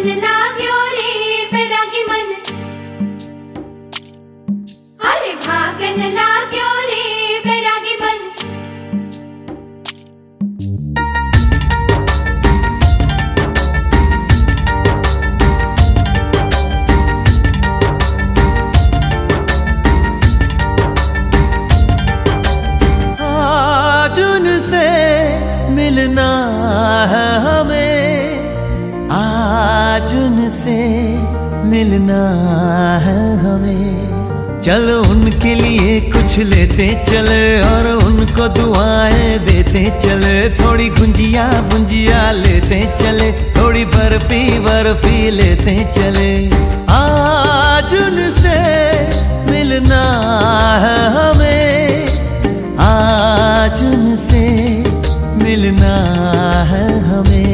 नाचन लाग्यो रे बैरागी मन, अरे भागन लाग्यो रे बैरागी मन। आज उनसे मिलना है हमें, आज उनसे मिलना है हमें। चलो उनके लिए कुछ लेते चले और उनको दुआएं देते चले। थोड़ी गुंजिया गुंजिया लेते चले, थोड़ी बर्फी बर्फी लेते चले। आज उनसे मिलना है हमें, आज उनसे मिलना है हमें।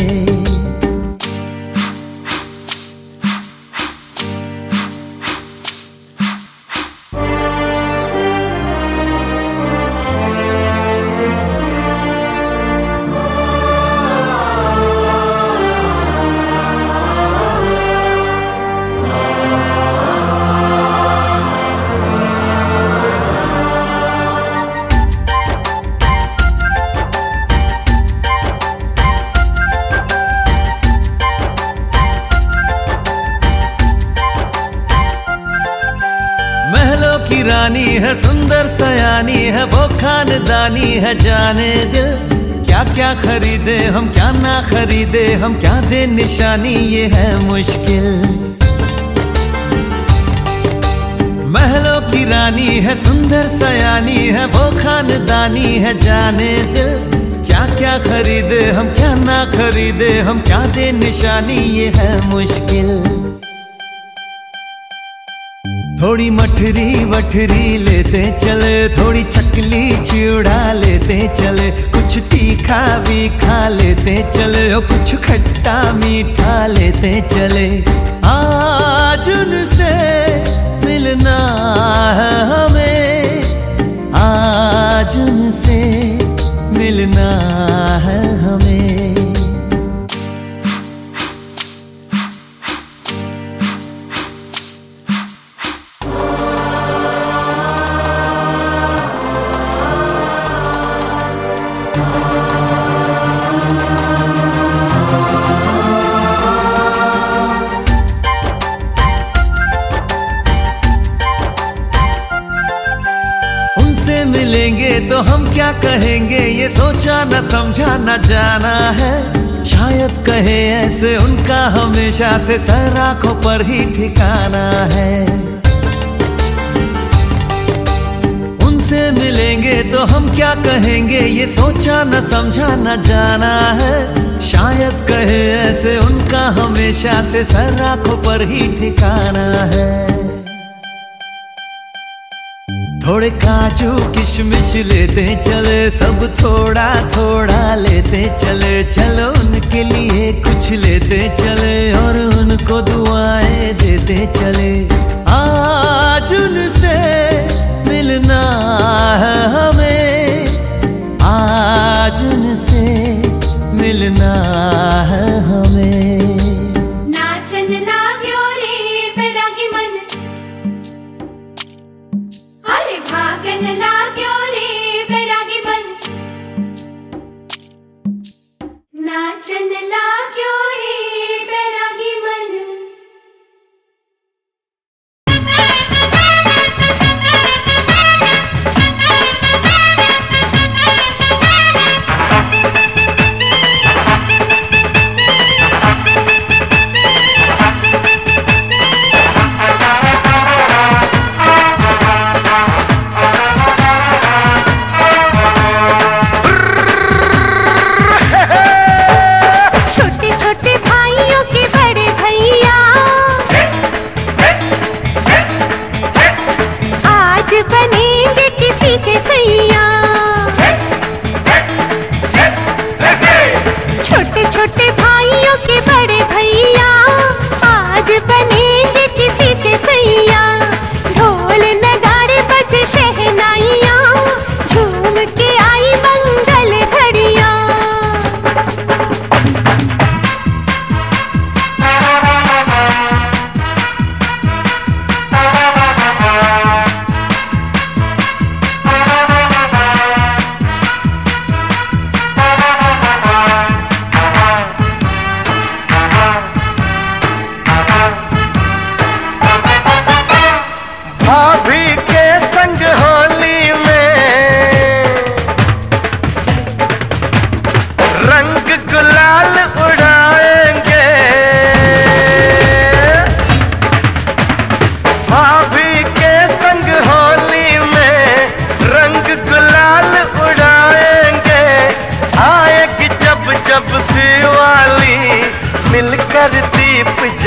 महलों की रानी है, सुंदर सयानी है, वो खानदानी है जाने दिल। क्या क्या खरीदे हम, क्या ना खरीदे हम, क्या दे निशानी, ये है मुश्किल। महलों की रानी है, सुंदर सयानी है, वो खानदानी है जाने दिल। क्या क्या खरीदे हम, क्या ना खरीदे हम, क्या दे निशानी, ये है मुश्किल। थोड़ी मठरी वठरी लेते चले, थोड़ी चकली चिड़ा लेते चले। कुछ तीखा भी खा लेते चले और कुछ खट्टा मीठा लेते चले। आज उनसे मिलना है हमें, आज उनसे मिलना है हमें। उनसे मिलेंगे तो हम क्या कहेंगे, ये सोचा न समझा न जाना है। शायद कहे ऐसे उनका हमेशा से सर आंखों पर ही ठिकाना है। उनसे मिलेंगे तो हम क्या कहेंगे, ये सोचा न समझा न जाना है। शायद कहे ऐसे उनका हमेशा से सर आंखों पर ही ठिकाना है। थोड़े काजू किशमिश लेते चले, सब थोड़ा थोड़ा लेते चले। चलो उनके लिए कुछ लेते चले और उनको दुआएं देते चले। आज उनसे मिलना है हमें, आज उनसे मिलना है हमें। नाचन लाग्यो रे बैरागी मन, अरे भागन लाग्यो रे बैरागी मन। नाचन लाग्यो रे बैरागी मन।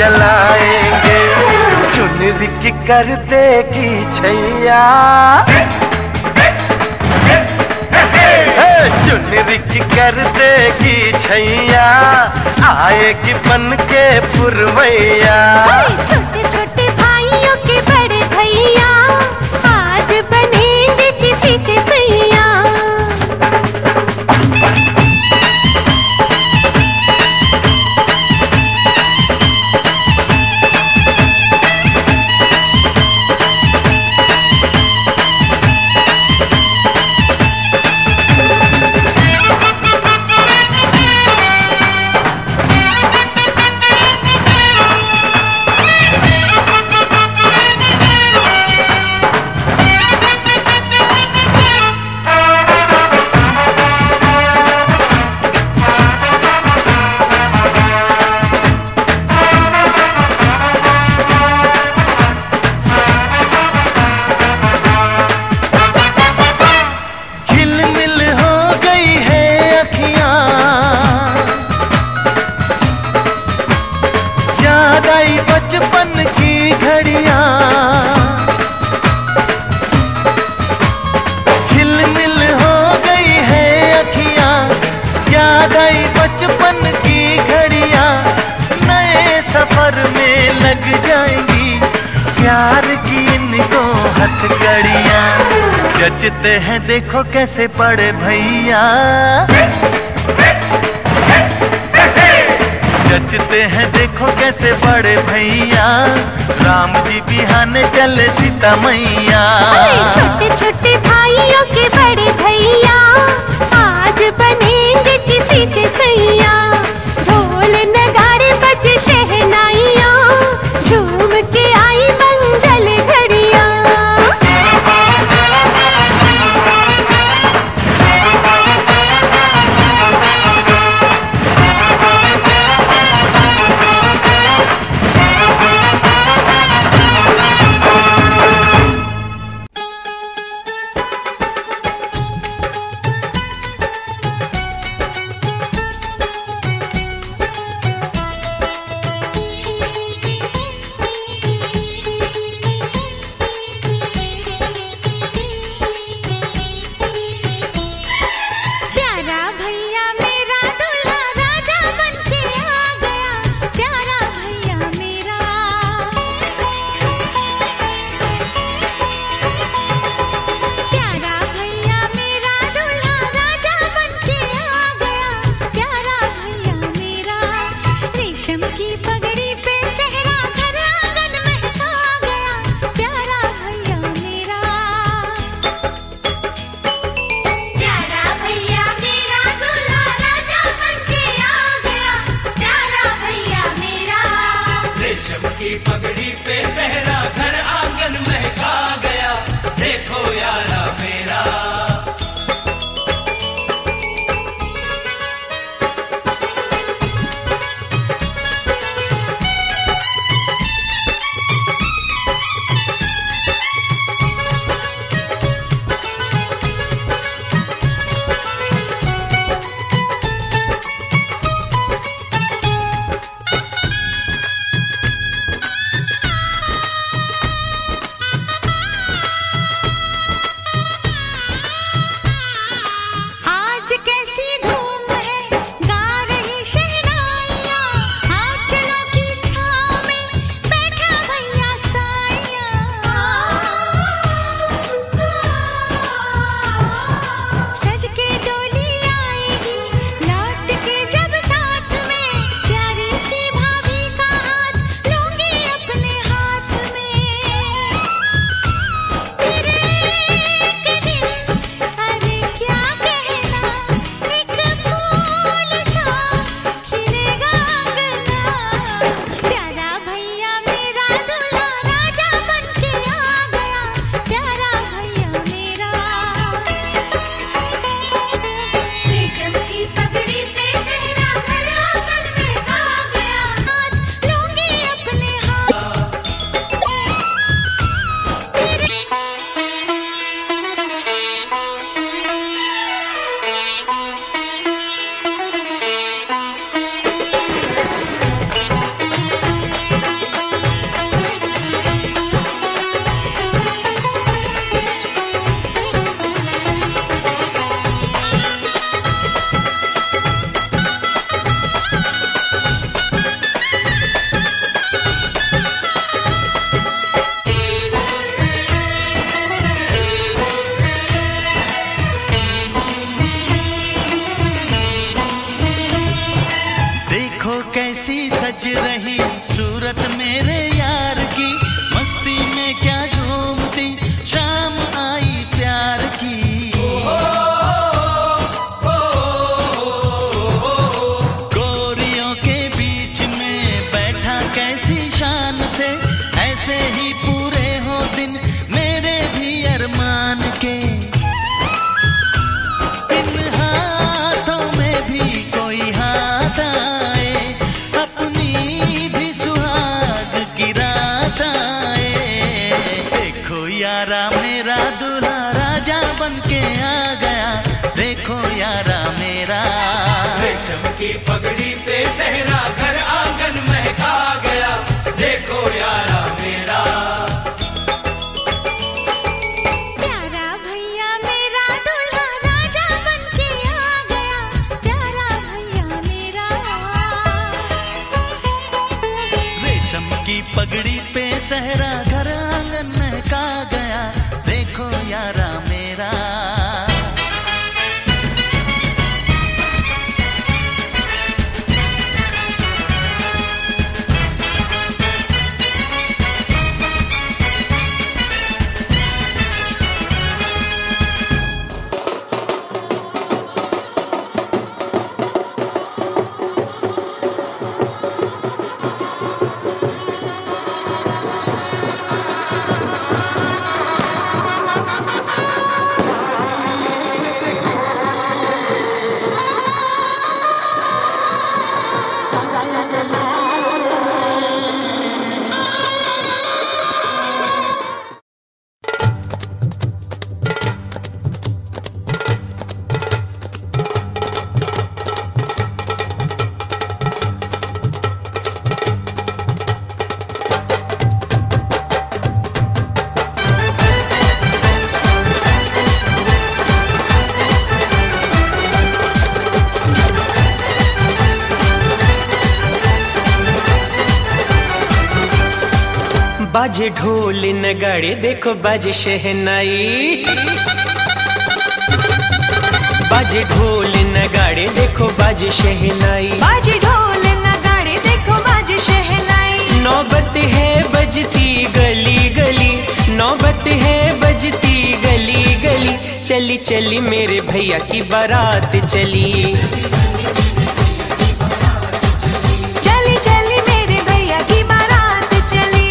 जलाएंगे। चुनरी की कर देगी छैया, चुनरी की कर देगी छैया, आएगी बन के पुरवैया। छोटे छोटे भाइयों के बड़े भैया आज बनेंगे किसी के भैया। बचपन की घड़ियां झिलमिल हो गई है अखियां, याद आई बचपन की घड़ियां, नए सफर में लग जाएंगी प्यार की इनको हथकड़ियां। जचते हैं देखो कैसे पड़े भैया, जचते हैं देखो कैसे बड़े भैया, राम जी बिहाने चले सीता मैया। छोटे छोटे भाइयों के बड़े भैया आज बनेंगे किसी के सैया। ढोल नगाड़े बजे शहनाइयाँ, झूम के आई मंगल घड़ियाँ। सहरा घर आंगन महका गया, देखो यारा मेरा। बाजे ढोल नगाड़े देखो बाजे शहनाई, बाजे ढोल नगाड़े देखो बाजे शहनाई, बाजे ढोल नगाड़े देखो बाजे शहनाई। नौबत है बजती गली गली, नौबत है बजती गली गली, चली चली मेरे भैया की बारात चली। चली चली मेरे भैया की बारात चली।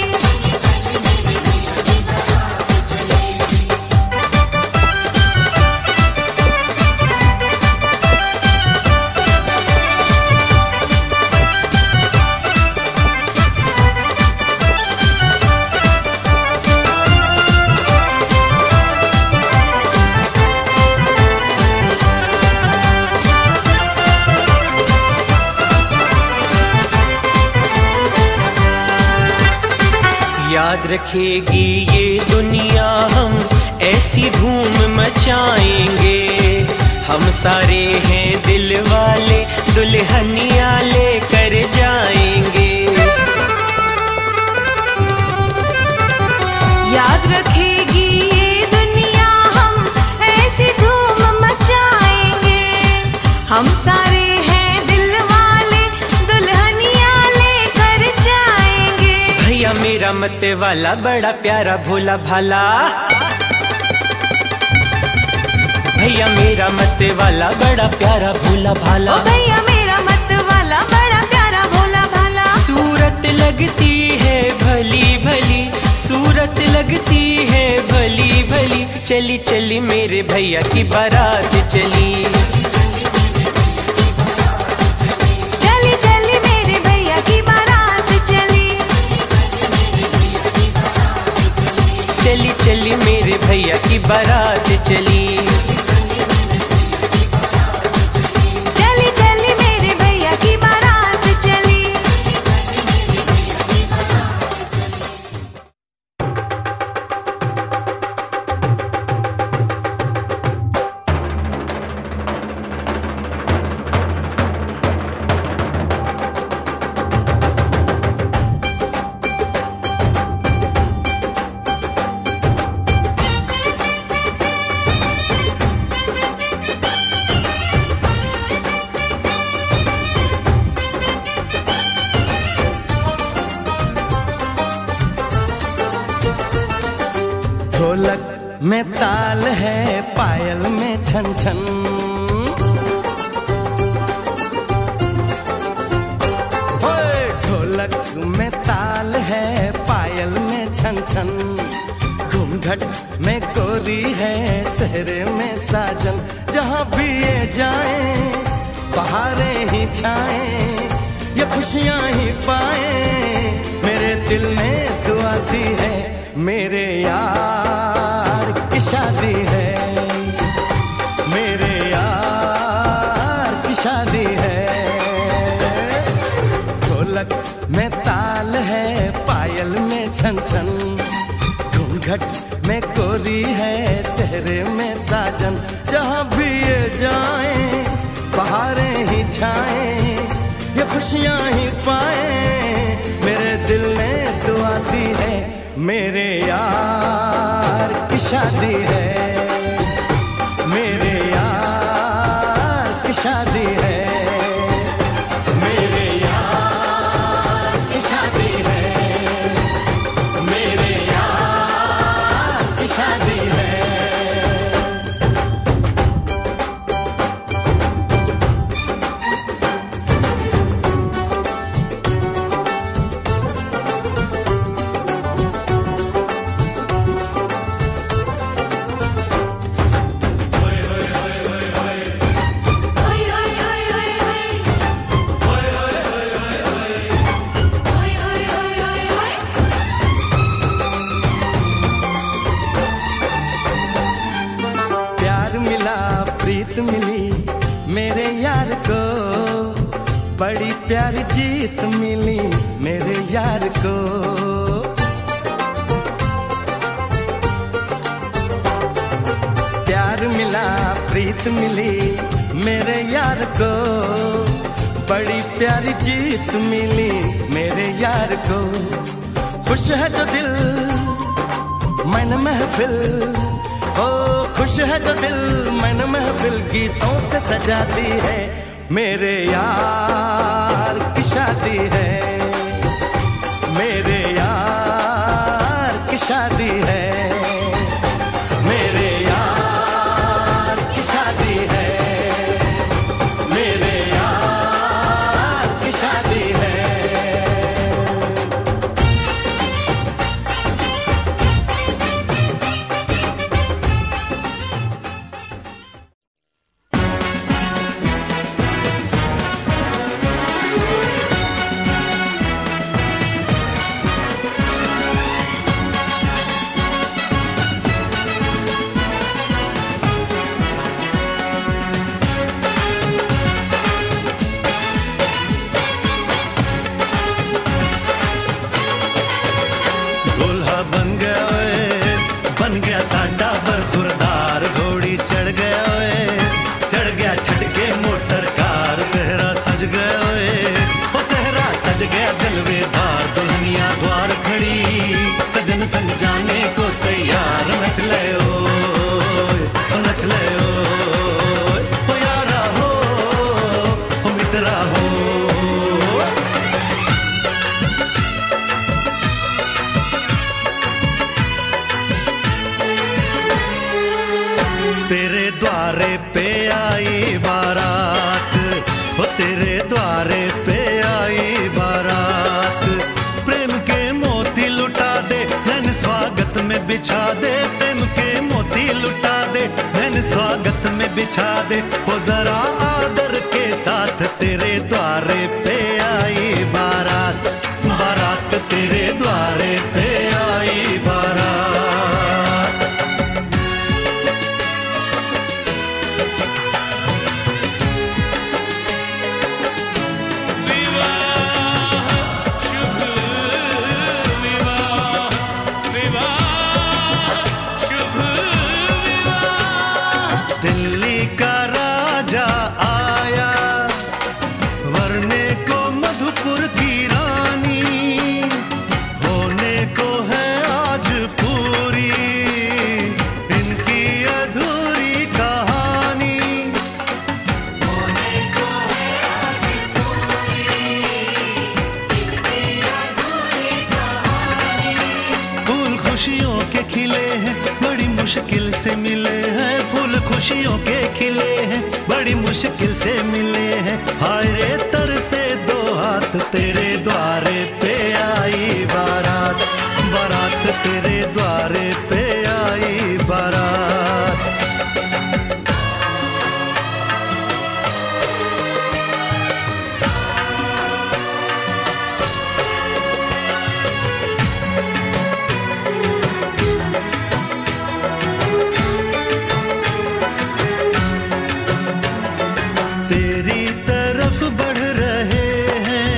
याद रखेगी ये दुनिया हम ऐसी धूम मचाएंगे, हम सारे हैं दिल वाले दुल्हनिया लेकर जाएंगे। याद रखेगी ये दुनिया हम ऐसी धूम मचाएंगे, हम सारे हैं दिल वाले दुल्हनिया लेकर जाएंगे। भैया मेरा मत वाला बड़ा प्यारा भोला भाला, भैया मेरा मत वाला बड़ा प्यारा भोला भाला, ओ भैया मेरा मत वाला बड़ा प्यारा भोला भाला। सूरत लगती है भली भली, सूरत लगती है भली भली, चली चली मेरे भैया की बारात चली। चली चली मेरे भैया की बारात चली। चली चली मेरे भैया की बारात चली। चली चली मेरे भैया की बारात चली। ढोलक में ताल है, पायल में छन छन, ढोलक में ताल है, पायल में छन छन, घूंघट में कोरी है, सहरे में साजन। जहाँ भी ये जाए बहारें ही छाए, ये खुशियाँ ही पाए, मेरे दिल में दुआ दी है, मेरे यार की शादी है, मेरे यार की शादी है। ढोलक में ताल है, पायल में छन छन, घूंघट में कोरी है, सहरे में साजन। जहाँ भी ये जाए बहारें ही छाए, ये खुशियाँ ही पाए, मेरे दिल ने दुआ दी है, शादी है, मेरे यार की शादी है, मेरे यार की शादी है, मेरे यार की शादी है। प्रीत मिली मेरे यार को, बड़ी प्यारी जीत मिली मेरे यार को। प्यार मिला प्रीत मिली मेरे यार को, बड़ी प्यारी जीत मिली मेरे यार को। खुश है जो दिल मन महफिल, ओ खुश है जो दिल मन महफिल गीतों से सजाती है, मेरे यार की शादी है, मेरे यार की शादी है, मेरे यार की शादी है, मेरे यार की शादी है। बन गया साडा बरखुरदार, घोड़ी चढ़ गया ओए, चढ़ गया छड़के मोटर कार। सहरा सज गया ओए, ओ सहरा सज गया जलवेदार, दुल्हनिया द्वार खड़ी सजन संग जाने को तैयार। नच ले ओए, ओ नच ले ओए, ओ यारा हो, ओ मित्रा हो। तेरे द्वारे पे आई बारात, वो तेरे द्वारे पे आई बारात। प्रेम के मोती लुटा दे नैन स्वागत में बिछा दे, प्रेम के मोती लुटा दे नैन स्वागत में बिछा दे। हो जरा आदर के साथ तेरे द्वारे पे आई बारात, बारात तेरे द्वारे पे आई बारात। दिल्ली का राजा आया, वरने को मधुपुर की रानी, होने को है आज पूरी इनकी अधूरी कहानी। होने को है आज पूरी इनकी अधूरी कहानी। फूल खुशियों के खिले हैं बड़ी मुश्किल से मिले हैं, फूल खुशियों के खिले हैं बड़ी मुश्किल से मिले हैं। हाय रे तर से दो हाथ तेरे द्वारे पे आई बारात, बारात तेरे द्वारे पे आई बारात। तेरी तरफ बढ़ रहे हैं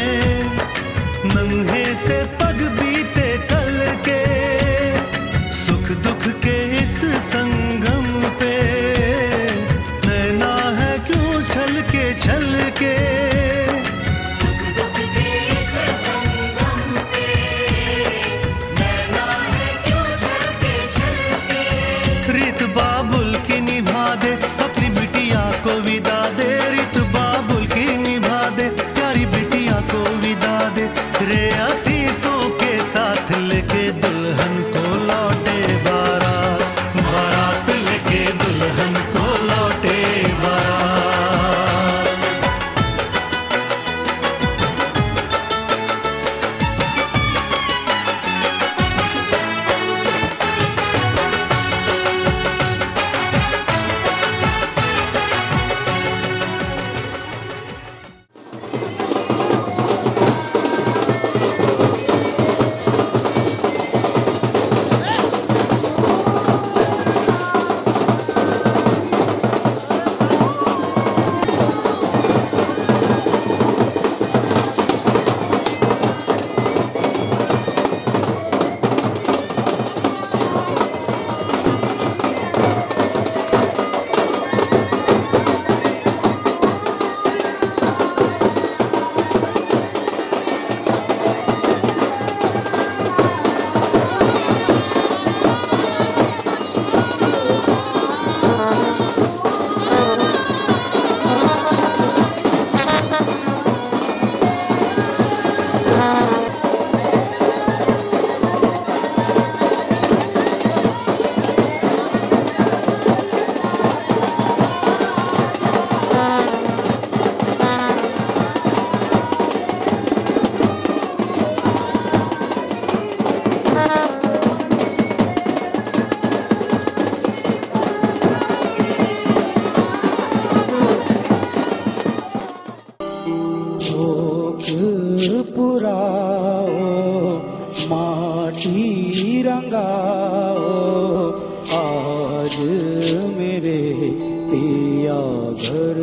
पिया घर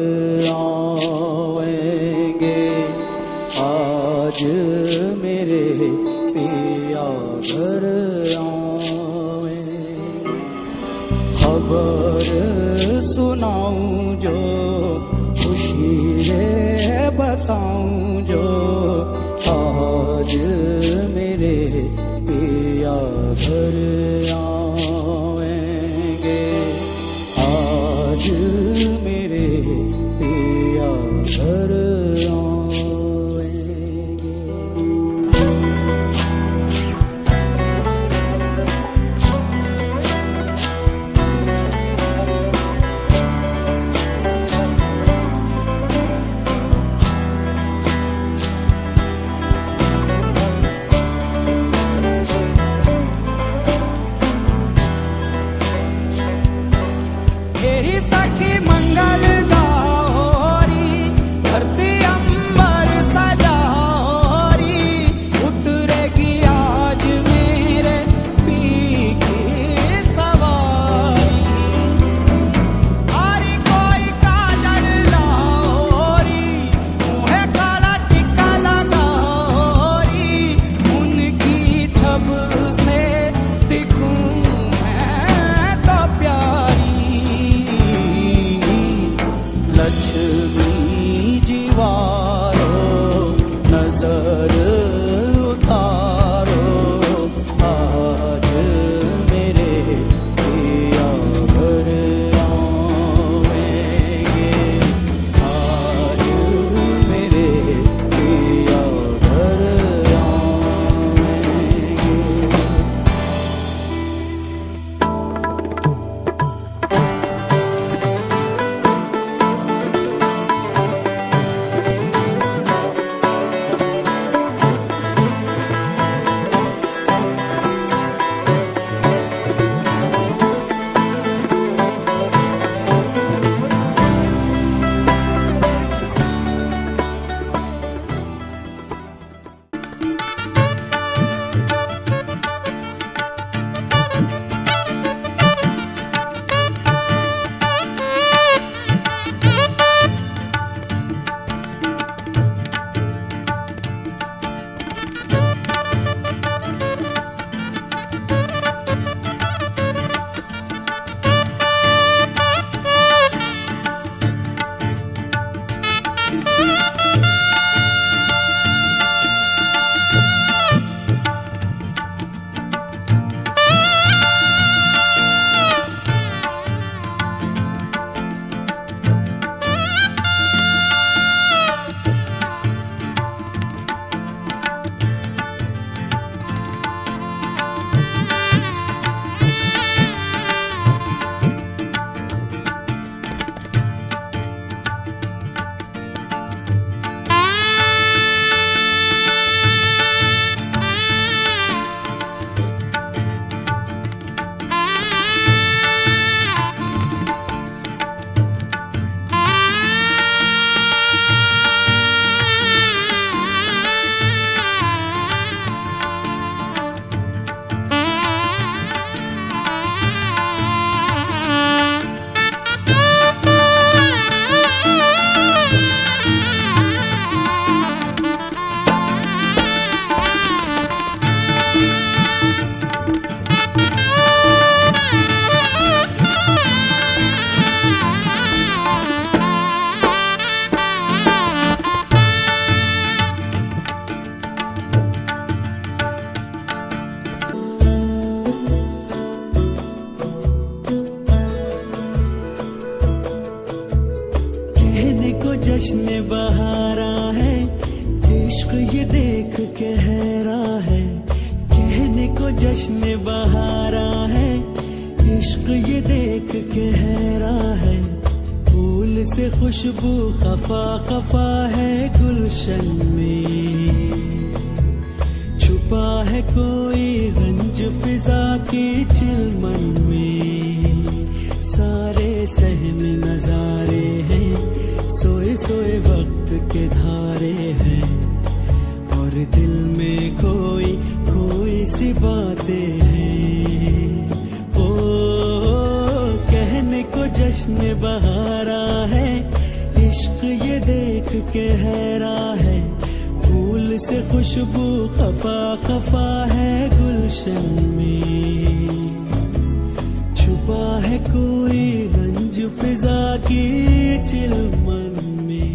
आएंगे, आज मेरे पिया घर आएंगे। खबर सुनाऊं जो, खुशी रे बताऊं जो, आज मेरे पिया घर आएंगे, आज मेरे पिया घर आएंगे। तेरी सखी मंगल गौरी, धरती अंबर सजारी, उतरेगी आज मेरे पी की सवारी। आरी कोई काजल लाओरी, मुँहे काला टिक्का लगाओरी, उनकी छब से दिखूं मैं तो प्यारी। लक्ष्मी जीवारो नजर उतारो, आज मेरे पिया घर आएंगे, आज मेरे पिया घर आएंगे। जश्न बहारा है, इश्क ये देख के हैरा है। कहने को जश्न बहारा है, इश्क ये देख के हैरा है। फूल से खुशबू खफा खफा है गुलशन में, छुपा है कोई रंज फिजा के चिलमन में। सारे सहम नजारे हैं, सोए सोए वक्त के धारे हैं, और दिल में कोई कोई सी बातें हैं। ओ कहने को जश्न जश्न बहारा है, इश्क ये देख के हैरान है। फूल से खुशबू खफा खफा है गुलशन में, छुपा है कोई रंज फिजा की चिलमन में।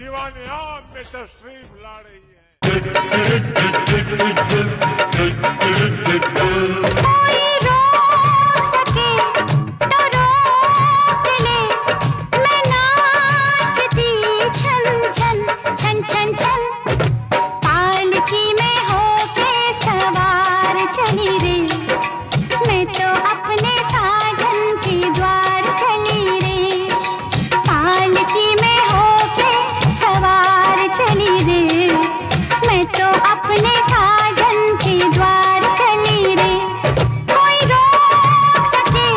दीवाने आम में तशरीफ ला रही है। कोई रोक सके तो रोक ले, मैं नाचती छन छन छन छन छन। पालकी में होके सवार चली रे, मैं तो अपने साजन के द्वार चली रे। पालकी में होके सवार चली रे, मैं तो अपने साजन के द्वार चली रे। कोई रोक सके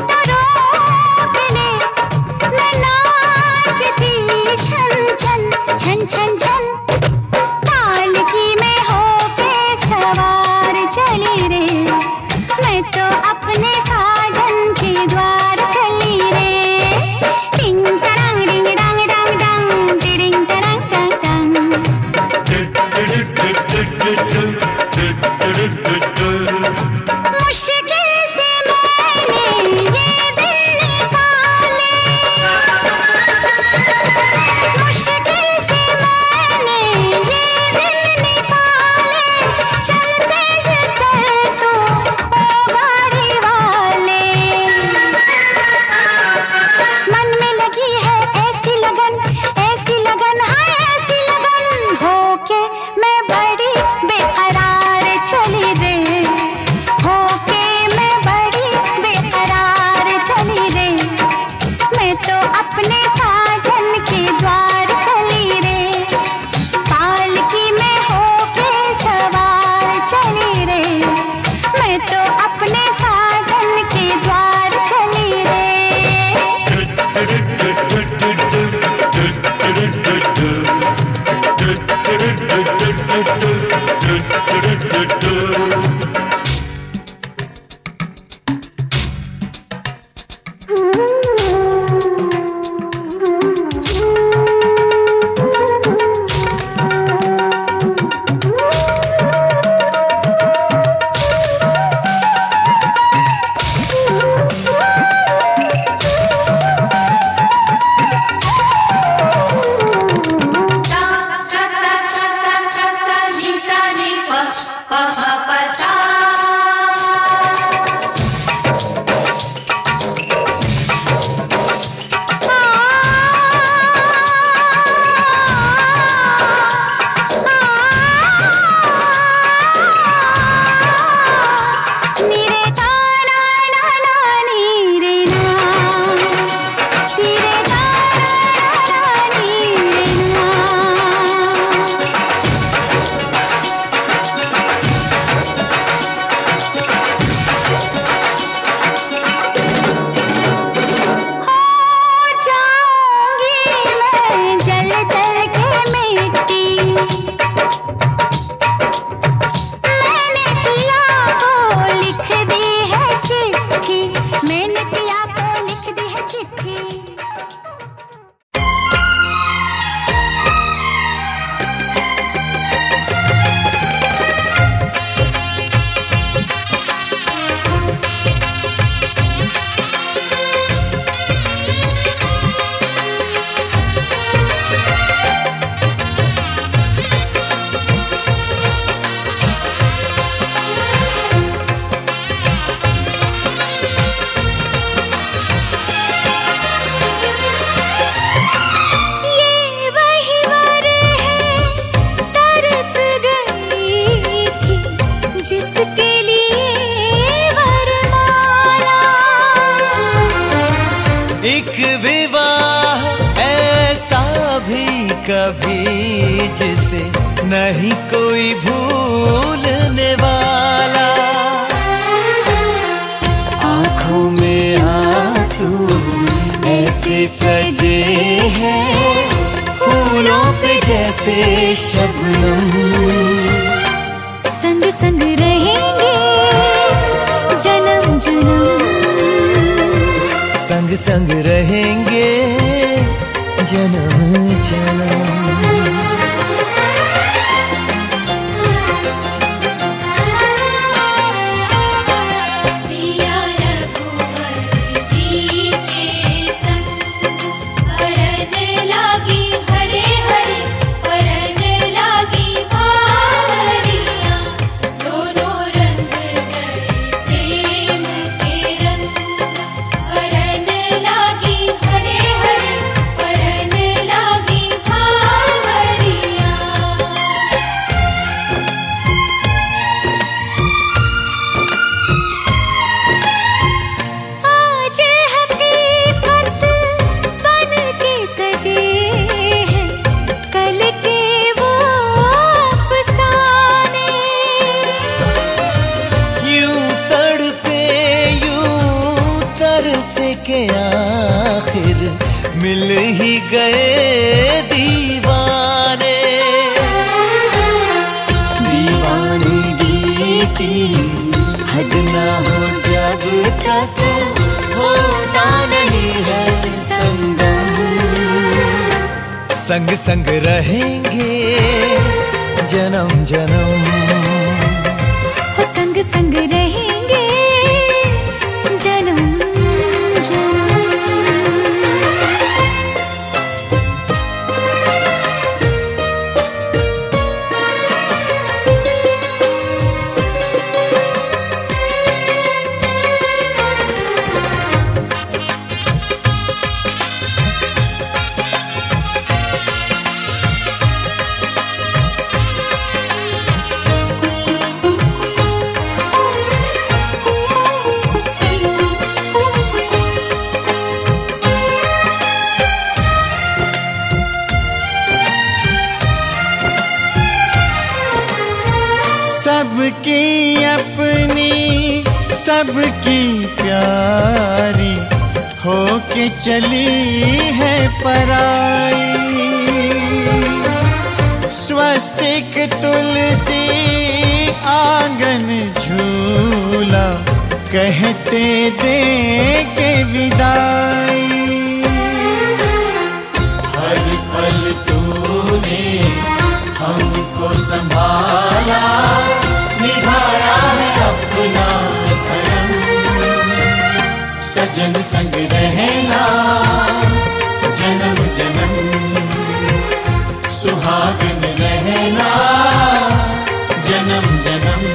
तो रोक ले, मैं नाचती छन छन छन छन छन। पालकी में होके सवार चली रे, मैं तो अपने साजन के द्वार चली रे। टिंग टरंग डिंग डंग डंग डंग, टिडिंग टरंग टंग टंग। मुश्किल से मैंने ये दिल निकाले, मुश्किल से मैंने ये दिल निकाले। चलते से चल तू ओ गाड़ी वाले, मन में लगी है ऐसी लगन हाँ ऐसी लगन। होके मैं बड़ी बेकरार उसके लिए वरमाला। एक विवाह ऐसा भी कभी जिसे नहीं कोई भूलने वाला। आंखों में आंसू ऐसे सजे हैं फूलों पे जैसे शबनम। संग संग रहेंगे जन्म जन्म। संग संग रहेंगे जन्म जन्म। मिल ही गए दीवाने। दीवानगी की हद ना हो जब तक होता नहीं है संगम। संग संग रहेंगे जन्म जन्म। हो संग संग रहेंगे जन्म जन्म। सबकी अपनी सबकी प्यारी होके चली है पराई। स्वस्तिक तुलसी आंगन झूला कहते देंगे विदाई। हर पल तूने हमको संभाला, निभाया है अपना धर्म। सजन संग रहना जन्म जन्म, सुहागन रहना जन्म जन्म।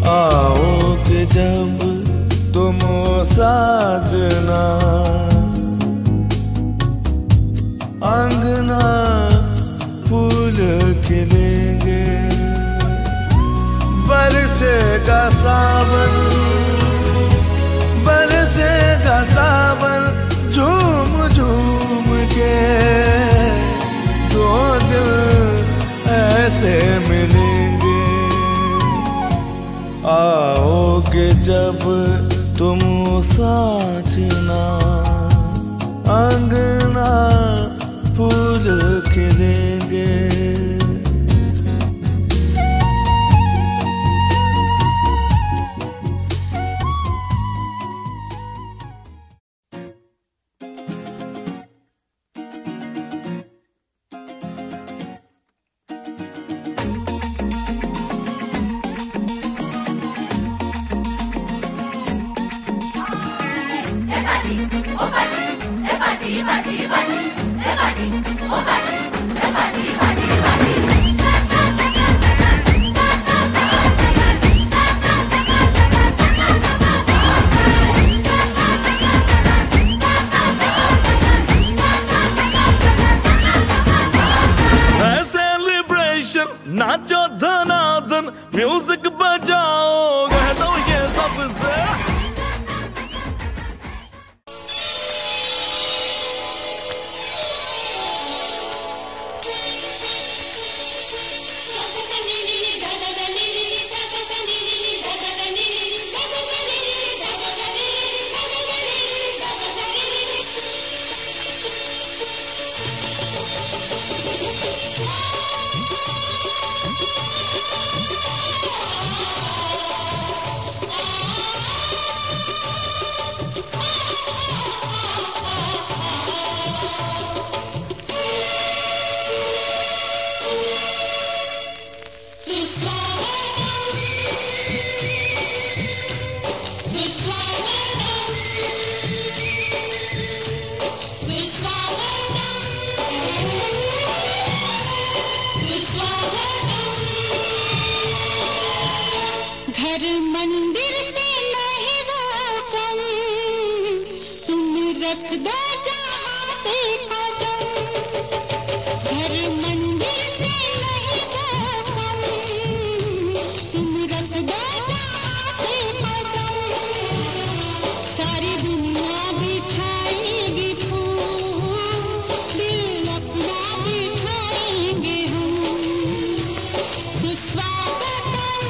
आओगे जब तुम साजना, अंगना फूल खिलेंगे। बरसेगा सावन, बरसेगा सावन, झूम झूम के दो दिल ऐसे मिलेंगे। आओगे जब तुम साजना अंगना फूल खिलेंगे। नाचो धनाधन म्यूजिक बजाओ कह दो ये सबसे। घर मंदिर से नहीं वो कम, तुम रख दो जहाँ पे कदम। घर मंदिर से नहीं वो कम, तुम रख दो जहाँ पे कदम। सारी दुनिया बिछाएगी फूल, दिल अपना बिछाएंगे हम। सुस्वागतम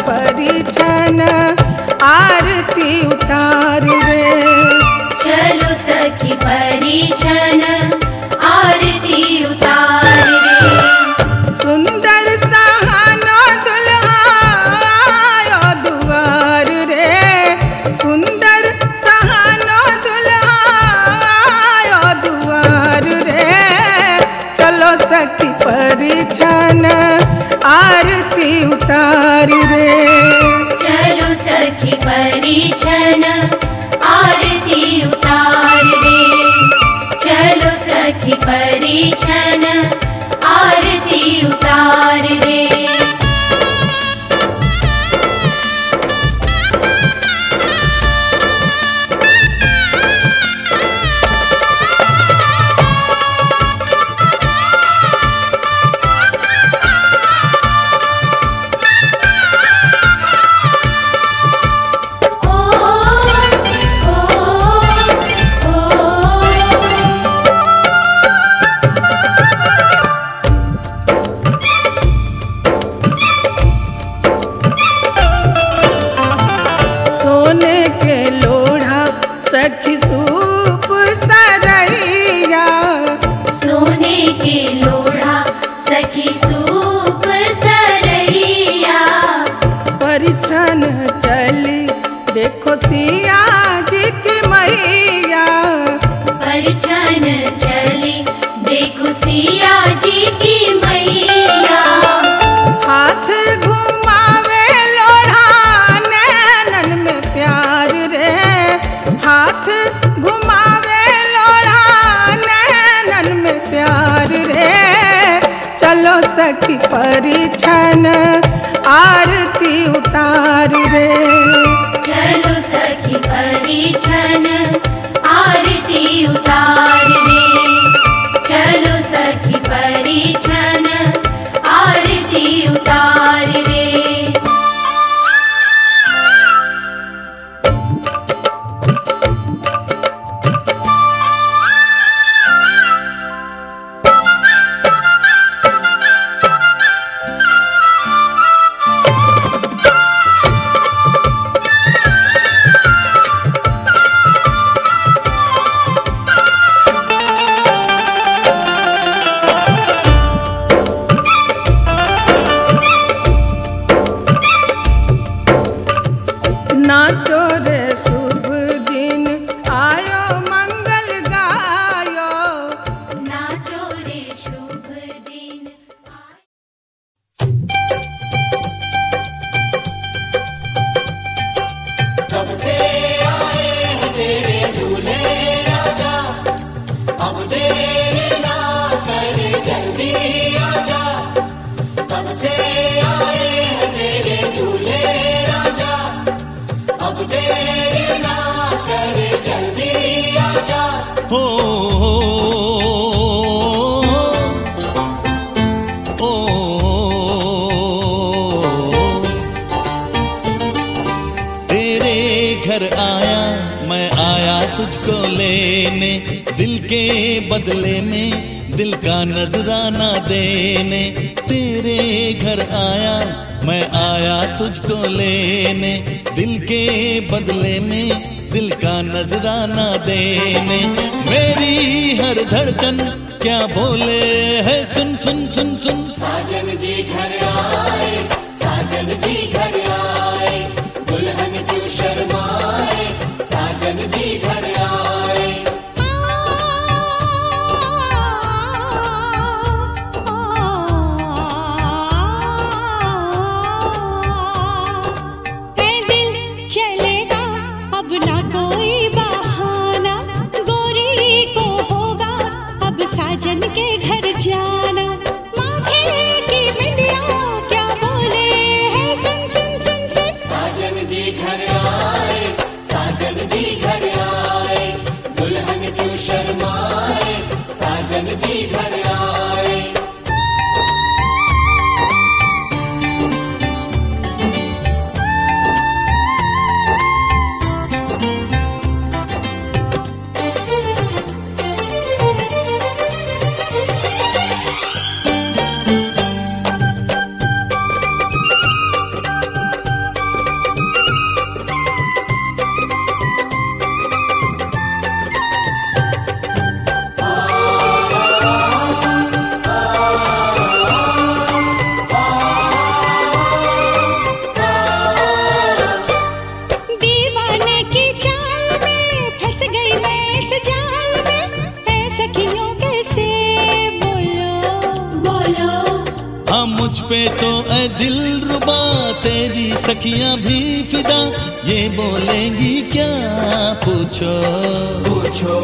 परिछन आरती उतार रे। चलो सखी परिछन आरती उतार रे। सुंदर सहानो दुल्हा आयो दुआर रे। सुंदर सहानो दुल्हा आयो दुआर रे। चलो सखी परिछन आरती उतार रे। चलो सखी परिछन सखी परिछन आरती उतार रे। चलो सखी परिछन आरती उतार रे। चलो सखी परिछन आरती उतार रे। नाचो रे शुभ दिन आयो मंगल गायो। नाचो रे शुभ दिन कब से आए हैं तेरे दूल्हे राजा, अब देर ना कर जल्दी आजा। कब से आए हैं तेरे दूल्हे राजा, अब देर ना कर जल्दी आजा। हो तेरे घर आया मैं आया तुझको लेने, दिल के बदले में दिल का नजराना देने। तेरे घर आया मैं आया तुझको लेने, दिल के बदले में दिल का नजराना देने। मेरी हर धड़कन क्या बोले है सुन सुन सुन सुन। साजन जी घर आए, साजन जी घर आए, दुल्हन क्यों शर्माए, साजन जी घर आए। दिल चलेगा अब ना कोई बहाना, गोरी को होगा अब साजन के घर जाना। माथे की बिंदिया क्या बोले है सुन सुन सुन सुन। साजन जी घर आए, साजन जी घर आए, दुल्हन क्यों शर्माए, साजन जी घर आए। दीवाने की चाल में फंस गई मैं इस जाल में, ऐ सखियों कैसे बोलो बोलो। हाँ मुझ पे तो ऐ दिल रुबा तेरी सखियां भी फिदा, ये बोलेंगी क्या पूछो पूछो।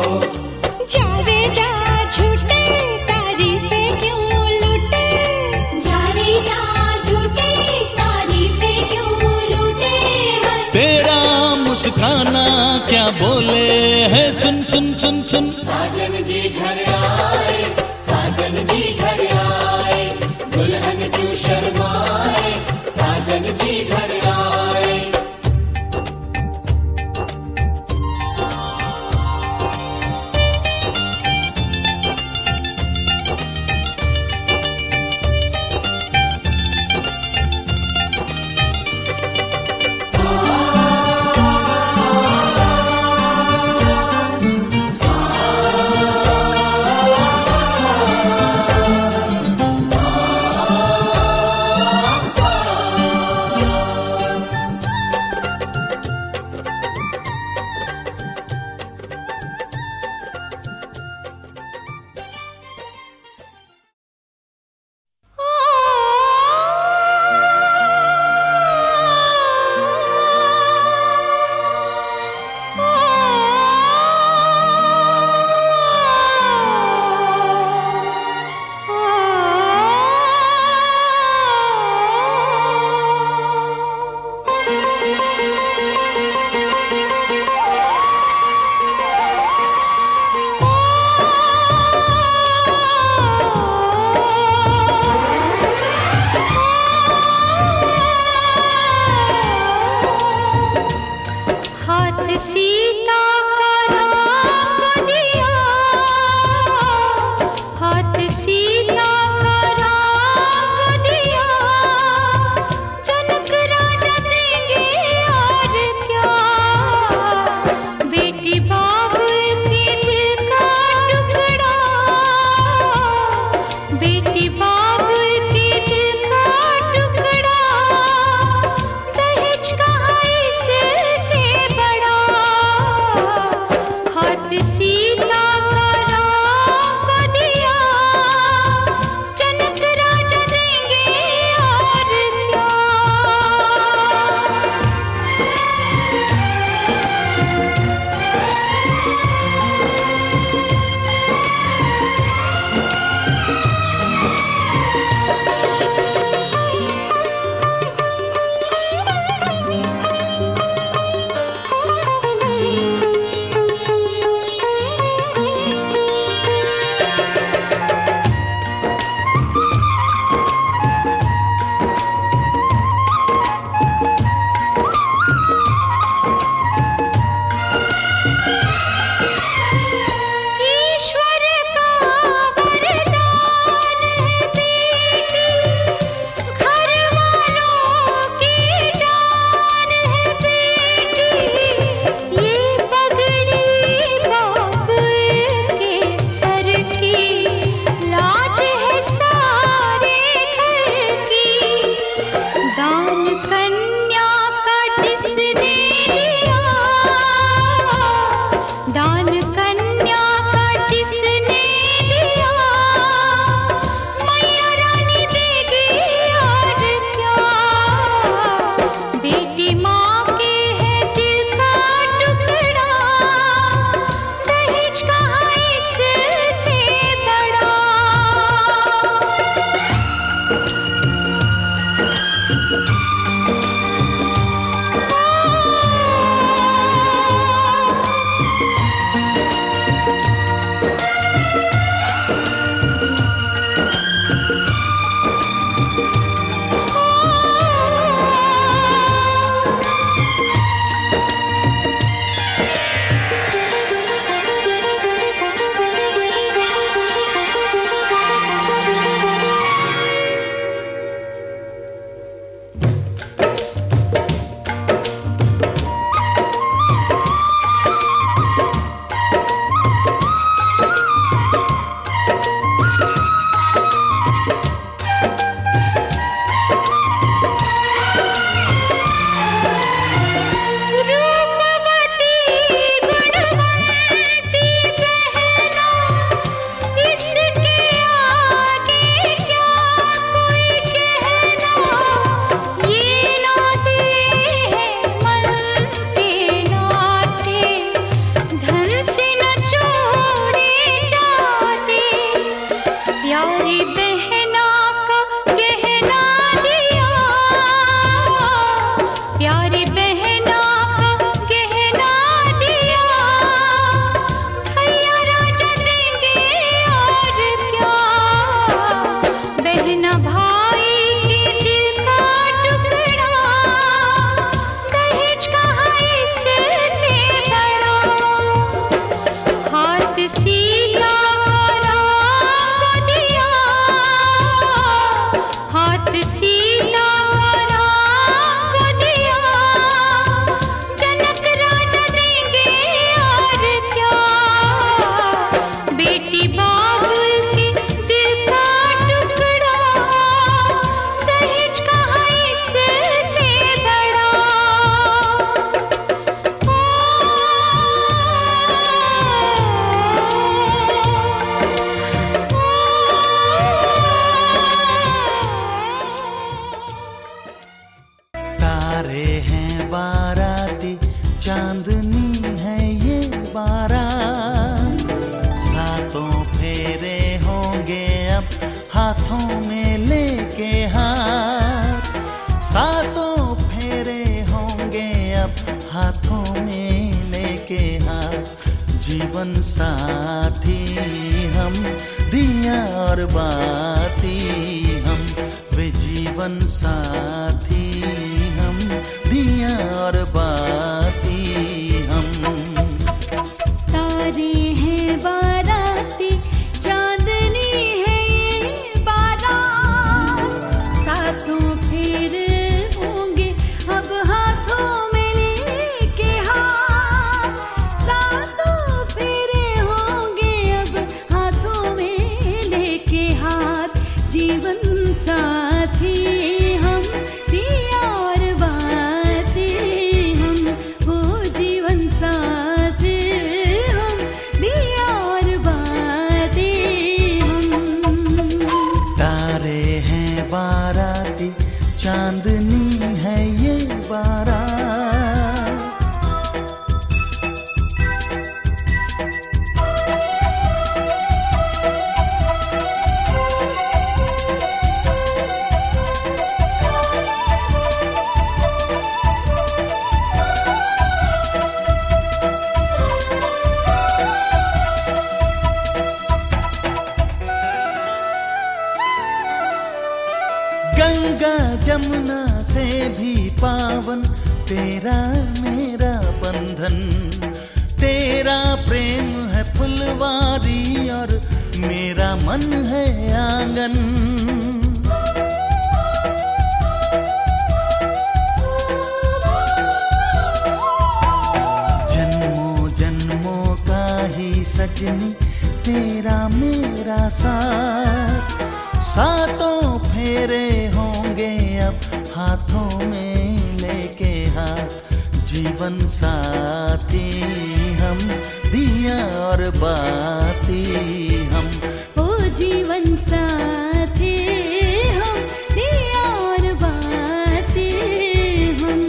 जा रे जा झूठे तारीफे क्यों लूटे, जा रे जा झूठे तारीफे क्यों लूटे। तेरा मुस्काना क्या बोले है सुन सुन सुन सुन। साजन जी घर आए, साजन जी घर आए, दुल्हन क्यों शर्माए, साजन जी घर आए। सीता का राम को दिया, हाथ सीता का राम को दिया, जनक राजा देंगे और क्या। बेटी बाबुल के दिल का टुकड़ा, बेटी बाबुल के दिल का टुकड़ा, दहेज कहाँ इससे बड़ा। हाथ सीता का राम को दिया, जनक राजा देंगे और क्या। ईश्वर का वरदान है बेटी, घर वालों की जान है बेटी। ये पगड़ी बाबुल के सर की, लाज है सारे घर की। दान कन्या का जिसने दिया, दान कन्या का जिसने दिया, मैया रानी देगी और क्या। बेटी माँ के है दिल का टुकड़ा, दहेज कहाँ इससे बड़ा। रूपवती गुणवंती बहना, इसके आगे क्या कोई कहना। ये नाते हैं मन के नाते, धन से न जोड़े जाते। प्यारी बहना का गहना दिया, प्यारी बहना का गहना दिया, भैया राजा देंगे और क्या। बहना भाई के दिल का टुकड़ा, दहेज कहाँ इससे बड़ा। हाथ सीता का राम को दिया, हाथ सीता का राम को दिया, जनक राजा देंगे और क्या। बेटी बाबुल के दिल का टुकड़ा, दहेज कहाँ इससे बड़ा। तारे हैं बाराती, चांदनी है ये बारात। सातों फेरे होंगे अब हाथों में लेके हाथ, सातों फेरे होंगे अब हाथों में लेके हाथ। जीवन साथी हम, दिया और बाती हम, वे जीवन साथी हम, दिया और बाती हम। जमुना से भी पावन तेरा मेरा बंधन। तेरा प्रेम है फुलवारी और मेरा मन है आंगन। जन्मों जन्मों का ही सजनी तेरा मेरा साथ। सातों फेरे होंगे अब हाथों में लेके हाथ। जीवन साथी हम, दिया और बाती हम। ओ जीवन साथी हम, दिया और बाती हम।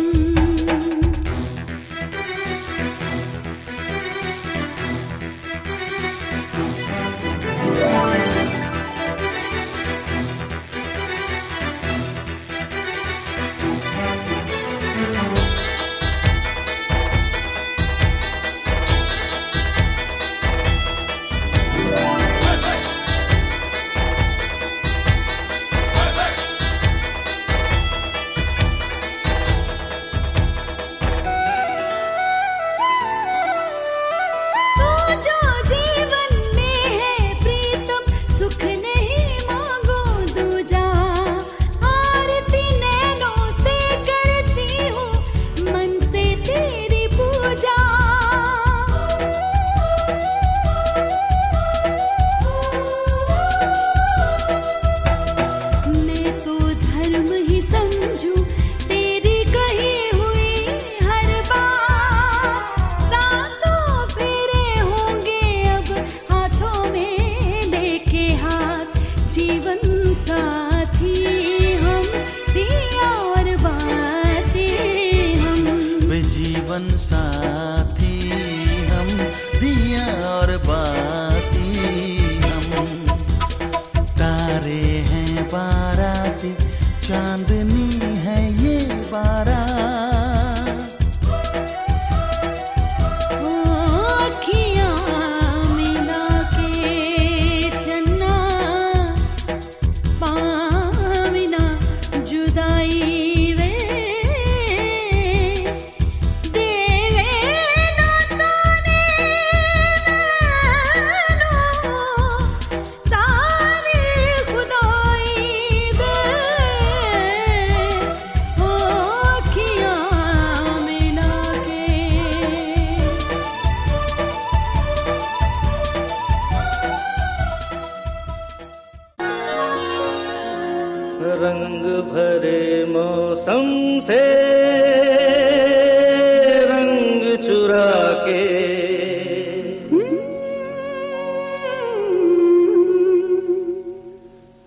साथी हम, दिया और बाती हम। तारे हैं बाराती, चांदनी है ये बारात। अखियाँ मिला के चन्ना पाविना जुदाई रंग भरे मौसम से रंग चुरा के।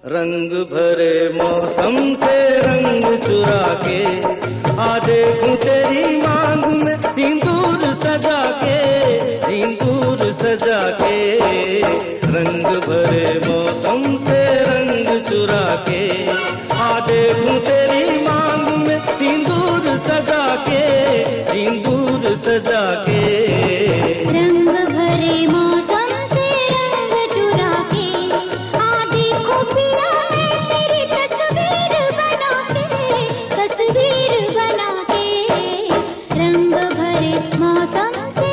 रंग भरे मौसम से रंग चुरा के आ देखूं तेरी मांग में सिंदूर सजा के, सिंदूर सजा के। रंग भरे मौसम से रंग चुरा के आ देखूं तेरी मांग में सिंदूर सजा के, सिंदूर सजा के। रंग भरे मौसम से रंग चुरा के आ देखो पिया मैं तेरी तस्वीर बना के, तस्वीर बना के। रंग भरे मौसम से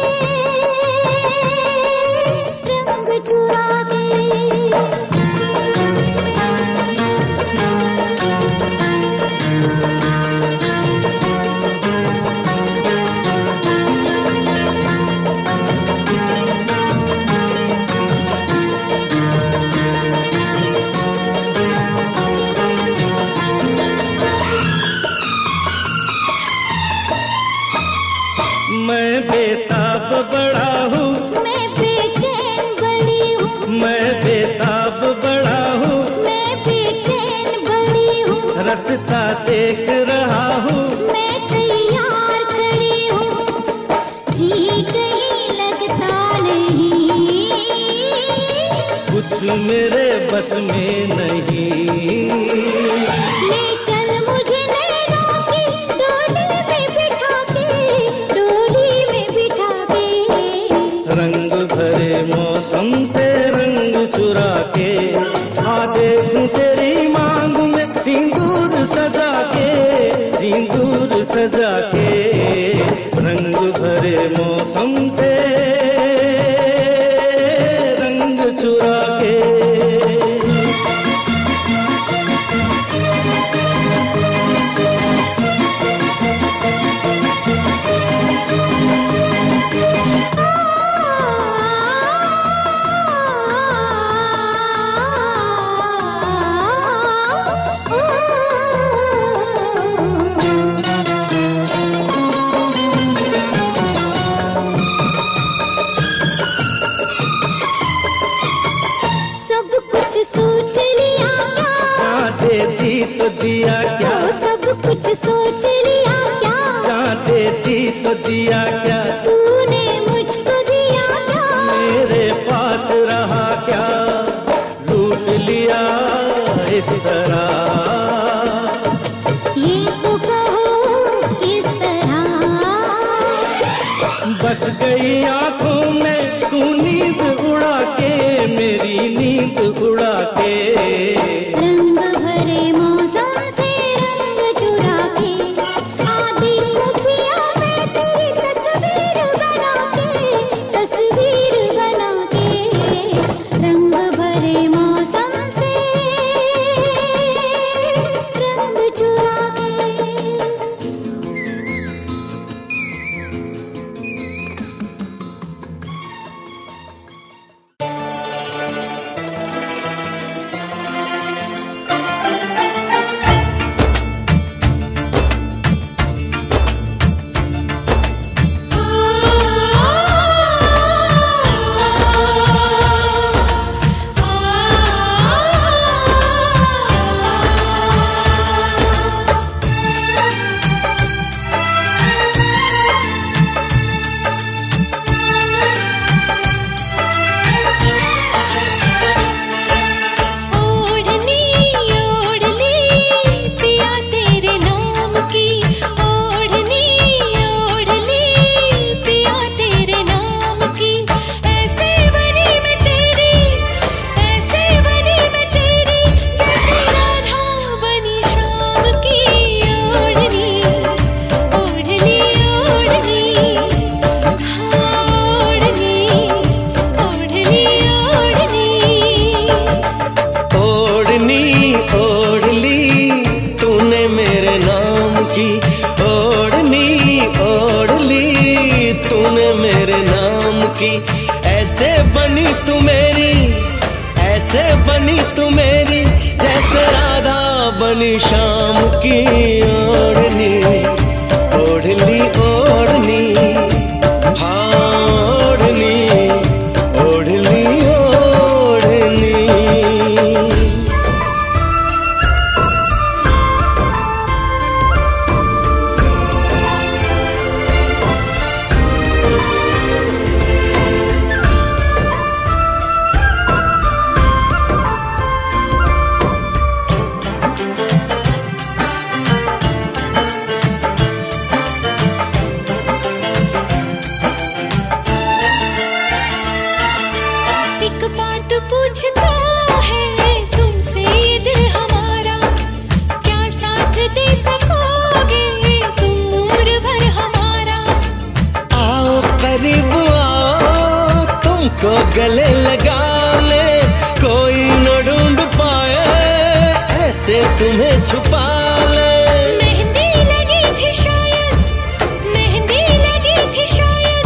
रंग चुरा के। मैं बेताब बड़ा हूँ, मैं बेचैन बड़ी हूँ, मैं बेताब बड़ा हूँ, मैं बेचैन बड़ी हूँ। रास्ता देख रहा हूँ, मैं तैयार खड़ी हूँ, जी कहीं लगता नहीं। कुछ मेरे बस में नहीं। ले चल मुझे नैनों की डोली में बिठा के, डोली में बिठा के। रंग भरे मौसम से रंग चुरा के आ देखूं तेरी मांग में सिंदूर सजा के। सजा के, रंग भरे मौसम से रंग चुरा के। तो जिया क्या, सब कुछ सोच लिया क्या, चाहते थी तो जिया क्या, तूने मुझको दिया क्या, मेरे पास रहा क्या, लूट लिया इस तरह, ये तो कहो किस तरह, बस गई आंखों में तू नींद उड़ा के, मेरी नींद उड़ा के। ऐसे बनी तू मेरी, ऐसे बनी तू मेरी, जैसे राधा बनी शाम की ओढ़नी, ओढ़ली ओढ़नी, हाँ ओढ़नी, ओढ़ली ओढ़नी। पूछता है तुमसे ये दिल हमारा, क्या साथ दे सकोगे तुम उम्र भर हमारा। आओ करीब आओ, तुमको गले लगा ले, कोई न ढूंढ पाए ऐसे तुम्हें छुपा ले। मेहंदी लगी थी शायद, मेहंदी लगी थी शायद,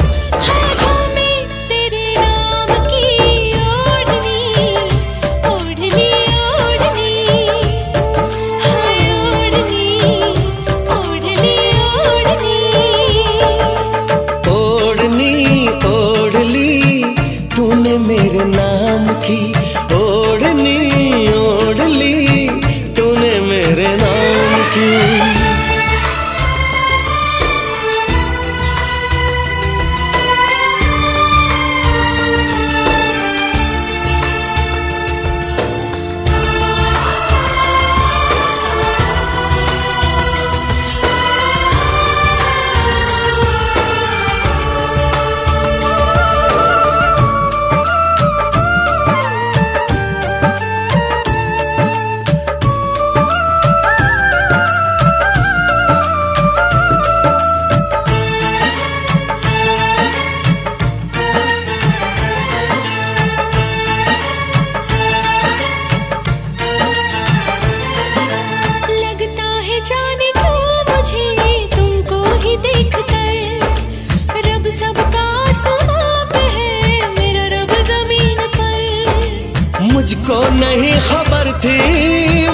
हाथों में तेरे नाम की मेरे नाम की ओढ़नी, ओढ़ ली तूने मेरे नाम की। आसमां पे है, मेरा रब जमीन पर। मुझको नहीं खबर थी,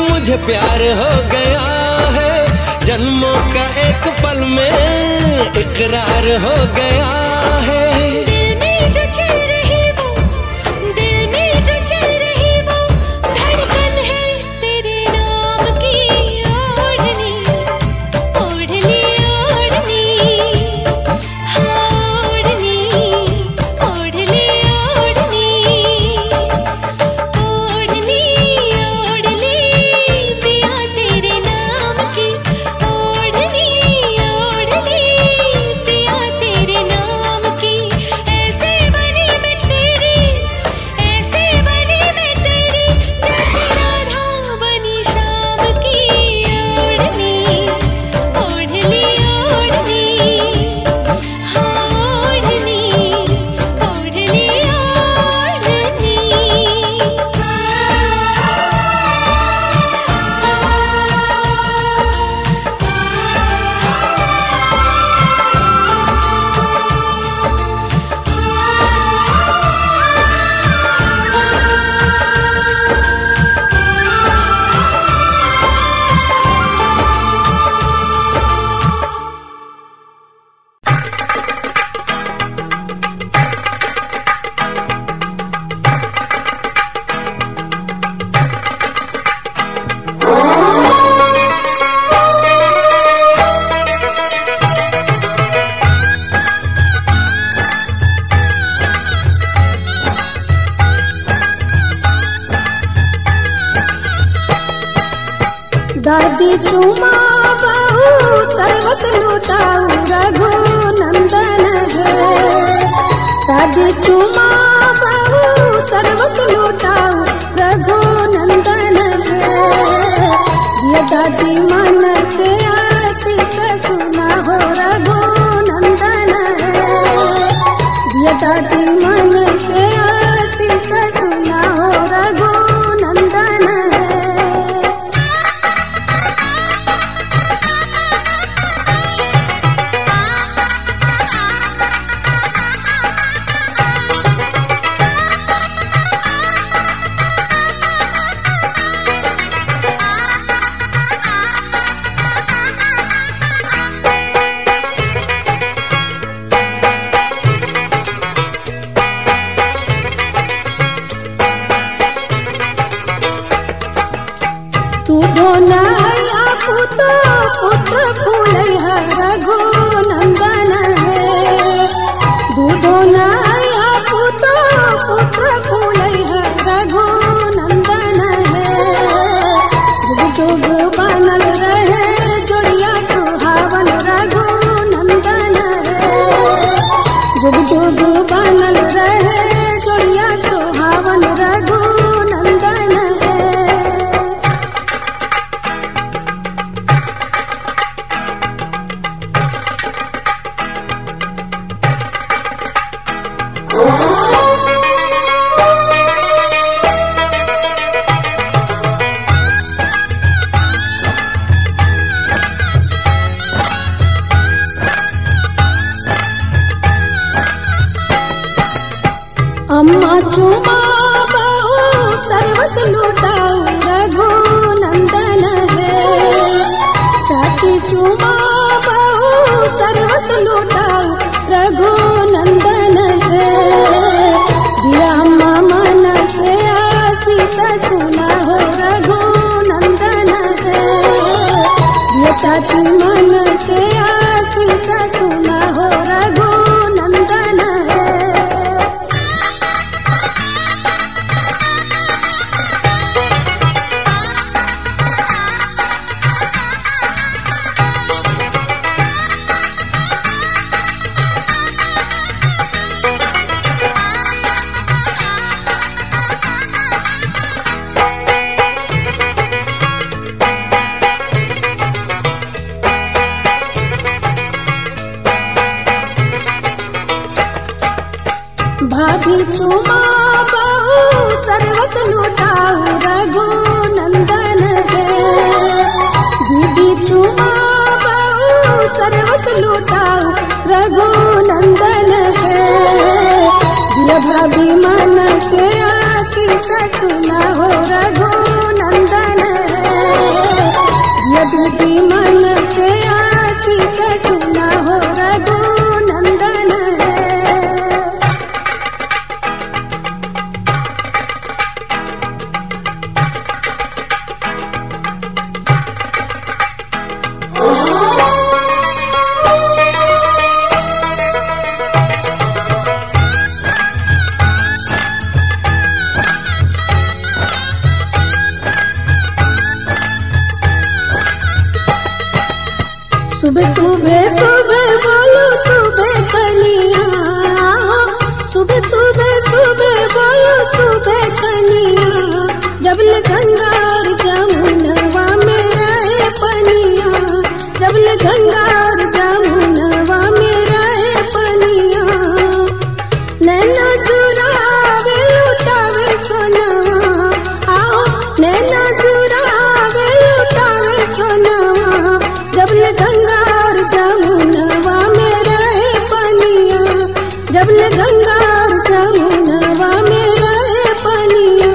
मुझे प्यार हो गया है, जन्मों का एक पल में इकरार हो गया है। दिल में जो चल रही वो, दिल में जो चल रही वो धड़कन है तेरे नाम की। ओढ़नी ओढ़ ली ओढ़नी, हाँ ओढ़नी ओढ़ ली ओढ़नी, ओढ़नी ओढ़ ली पिया तेरे नाम की। ओढ़नी ओढ़ ली पिया तेरे नाम की। ऐसे बनी मैं तेरी, ऐसे बनी मैं तेरी, जैसे राधा बनी शाम की। ओढ़नी ओढ़ ली ओढ़नी, हाँ ओढ़नी ओढ़ ली ओढ़नी। दादी चुमा बहू सर्वस लुटाऊ रघु नंदन है। दादी चुमा बहू सर्वस लुटाऊ रघु नंदन है। ये दादी मन से आशीष सुना हो रघु नंदन है। ये दादी मन से आशीष सुना हो रघु नंदन है। तू ढोलैया पुत्र पुत्र फूलैया रघु नंदन है। दूधो नैया पुत्र पुत्र फूलैया रघु नंदन है। जुग जुग बनल रहे जोड़िया सुहावन रघु नंदन है। जुग जुग बनल रहे जोड़िया सुहावन रघु नंदन है। अम्मा चुमा बहू सर्वस लुटाऊ रघु नंदन है। चाची चुमा बहू सर्वस लुटाऊ रघु नंदन है। दिया अम्मा मन से आशीष सुना हो रघु नंदन है। दिया चाची मन से आशीष सुना हो रघु नंदन है। भाभी चुमा बहू सर्वस लुटाऊ रघु नंदन है। दीदी चुमा बहू सर्वस लुटाऊ रघुनंदन है। भाभी मन से आशीष सुना हो रघुनंदन है। दीदी मन से आशीष सुना हो रघुनंदन है। सुबह सुबह सुबह बोलो सुबह कनिया, सुबह सुबह सुबह बोलो सुबह कनिया। जब ले गंगा और जमुनवा में रहे पनिया, जब ले गंगा और जमुनवा में रहे पनिया। नैना चुरावे लुटावे सोनवा, आओ नैना चुरावे लुटावे सोनवा। जब ले गंगा और जमुनवा में रहे पनिया, जब ले गंगा और जमुनवा में रहे पनिया।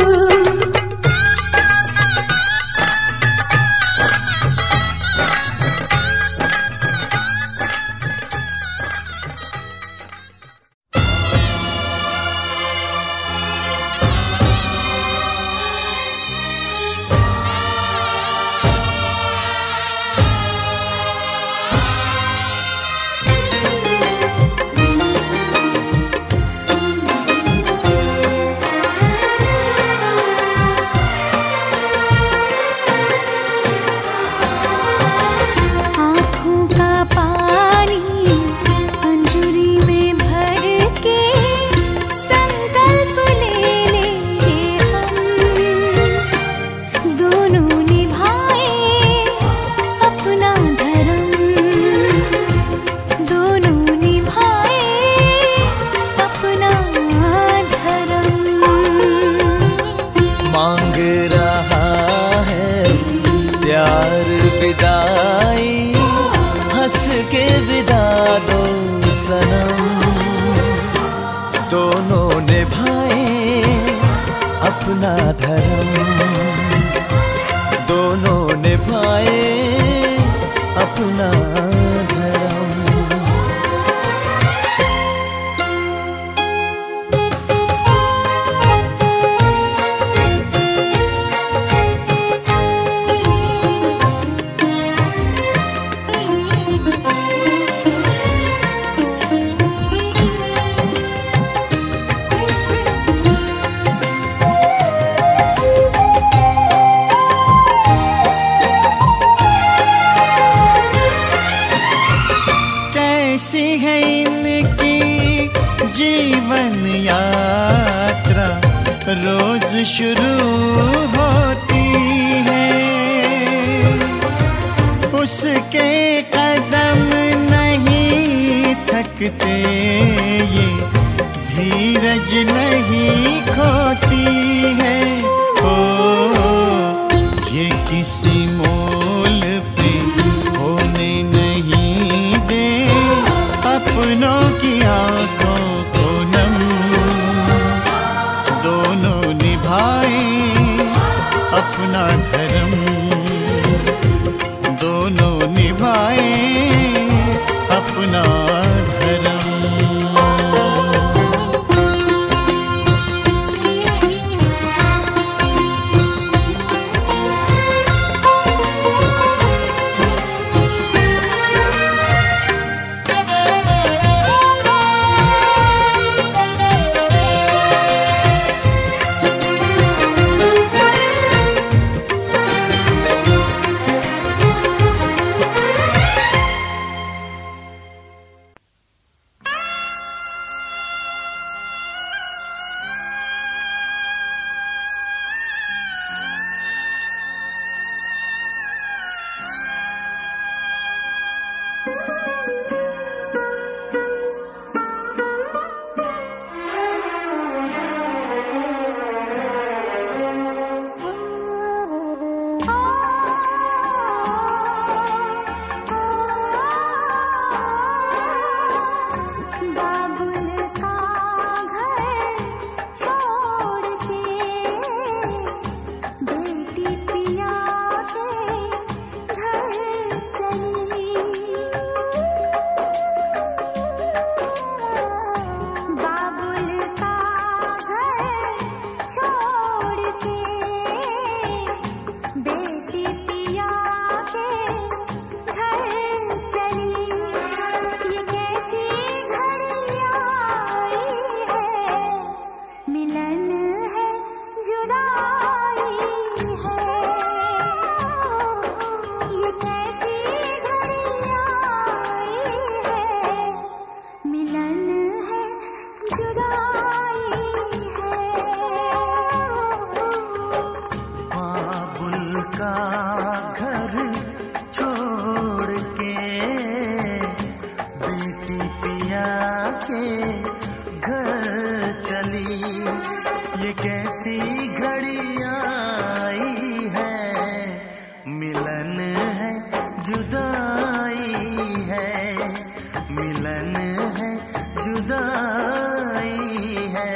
ऐसी घड़ी आई है, मिलन है जुदाई है, मिलन है जुदाई है।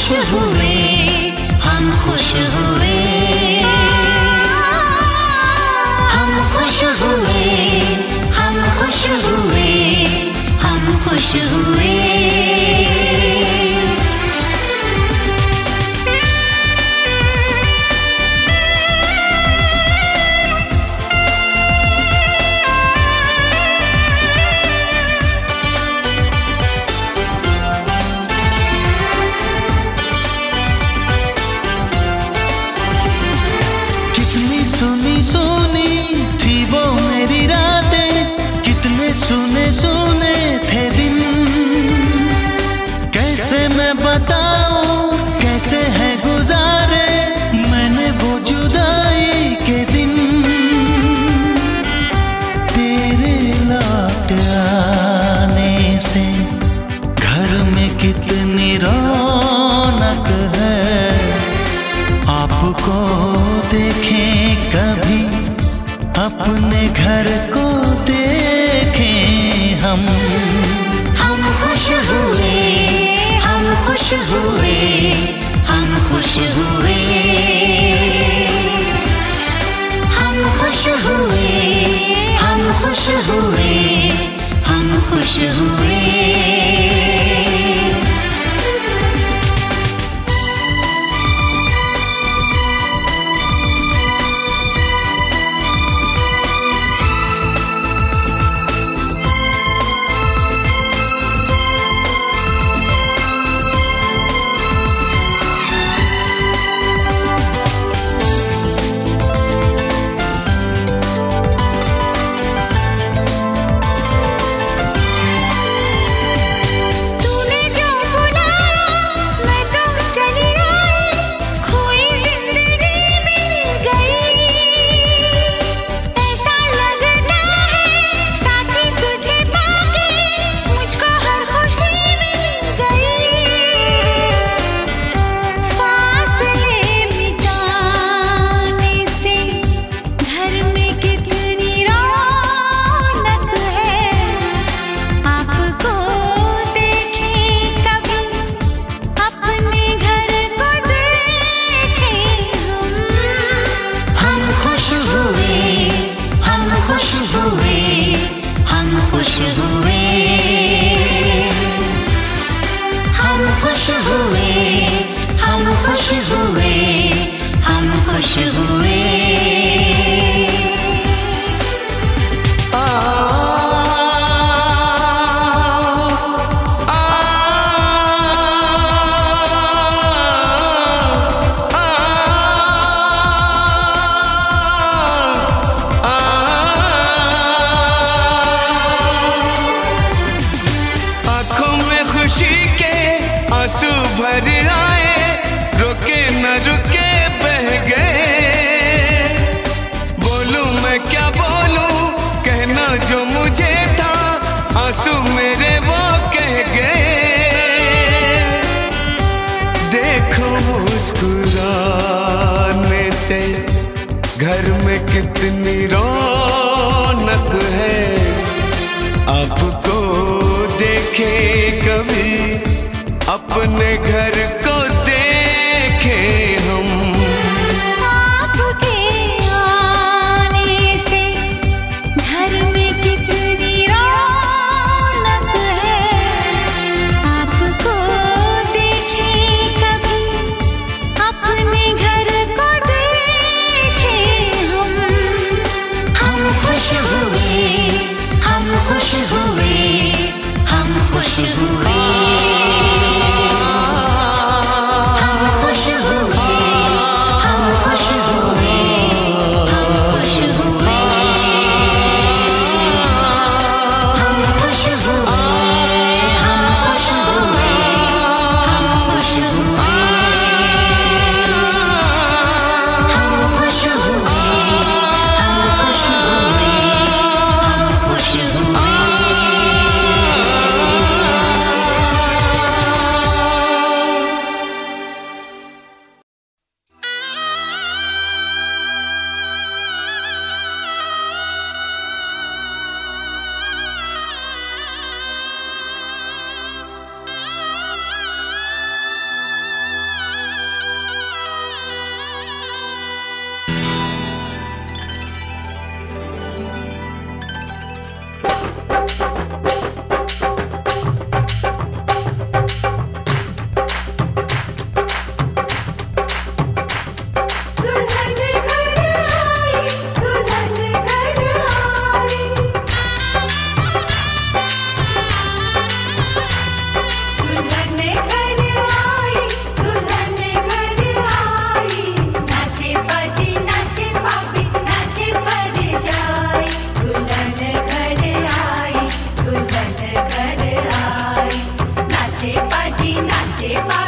खुश हुए, हम खुश हुए, हम खुश हुए, हम खुश हुए, हम खुश हुए। सुने सुने थे दिन, कैसे मैं बताऊं कैसे है गुजारे मैंने वो जुदाई के दिन। तेरे लौट आने से घर में कितनी रौनक है, आपको देखें कभी अपने घर को हम खुश हुए, हम खुश हुए, हम खुश हुए, हम खुश हुए, हम खुश हुए, हम खुश हुए। घर में कितनी रौनक है, आपको देखे कभी अपने घर को देखे हम। आपके आने से घर में कितनी रौनक है, आपको देखे कभी अपने घर को देखे हम। हम खुश हुए, हम खुश हुए, हम खुश हुए। मेरे पास